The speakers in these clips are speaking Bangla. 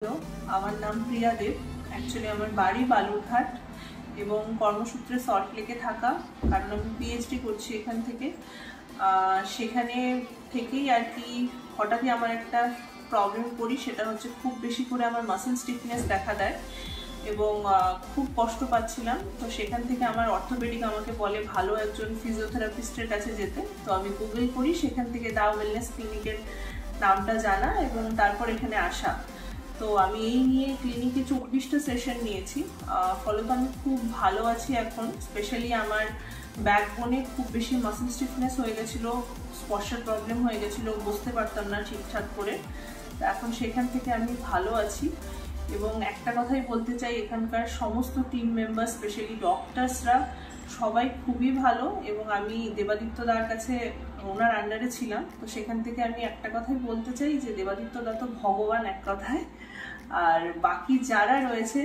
আমার নাম প্রিয়া দেব। অ্যাকচুয়ালি আমার বাড়ি বালুরঘাট এবং কর্মসূত্রে সল্টলেকে থাকা, কারণ আমি পিএইচডি করছি এখান থেকে। সেখানে থেকেই আর কি হঠাৎই আমার একটা প্রবলেম করি, সেটা হচ্ছে খুব বেশি করে আমার মাসেল স্টিফনেস দেখা দেয় এবং খুব কষ্ট পাচ্ছিলাম। তো সেখান থেকে আমার অর্থোপেডিক আমাকে বলে ভালো একজন ফিজিওথেরাপিস্টের কাছে যেতে। তো আমি গুগল করি, সেখান থেকে দা ওয়েলনেস ক্লিনিকের নামটা জানা এবং তারপর এখানে আসা। তো আমি এই নিয়ে ক্লিনিকে 24টা সেশন নিয়েছি, ফলত আমি খুব ভালো আছি এখন। স্পেশালি আমার ব্যাকবোনে খুব বেশি মাসেল স্টিফনেস হয়ে গেছিলো, স্পর্শের প্রবলেম হয়ে গেছিলো, বসতে পারতাম না ঠিকঠাক করে। তো এখন সেখান থেকে আমি ভালো আছি এবং একটা কথাই বলতে চাই, এখানকার সমস্ত টিম মেম্বার স্পেশালি ডক্টরসরা সবাই খুবই ভালো। এবং আমি দেবাদিত্য দার কাছে ওনার আন্ডারে ছিলাম, তো সেখান থেকে আমি একটা কথাই বলতে চাই যে দেবাদিত্য দা তো ভগবান এক কথায়। আর বাকি যারা রয়েছে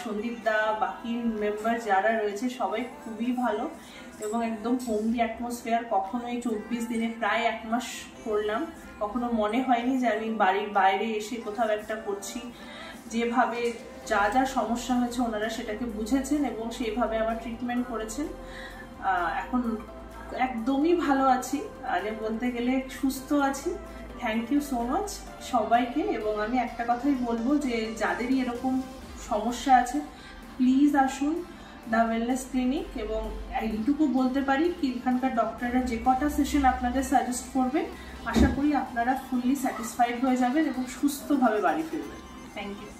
সন্দীপ দা, বাকি মেম্বার যারা রয়েছে সবাই খুবই ভালো এবং একদম হোমলি অ্যাটমসফিয়ার। কখনো এই 24 দিনে প্রায় 1 মাস করলাম, কখনো মনে হয়নি যে আমি বাড়ির বাইরে এসে কোথাও একটা করছি। যেভাবে যা যা সমস্যা হয়েছে ওনারা সেটাকে বুঝেছেন এবং সেইভাবে আমার ট্রিটমেন্ট করেছেন। এখন একদমই ভালো আছি, আর বলতে গেলে সুস্থ আছি। থ্যাংক ইউ সো মাচ সবাইকে। এবং আমি একটা কথাই বলবো যে যাদেরই এরকম সমস্যা আছে প্লিজ আসুন দ্য ওয়েলনেস ক্লিনিক। এবং এইটুকু বলতে পারি কি এখানকার ডক্টররা যে কটা সেশন আপনাদের সাজেস্ট করবে আশা করি আপনারা ফুললি স্যাটিসফাইড হয়ে যাবেন এবং সুস্থভাবে বাড়ি ফিরবেন। Thank you.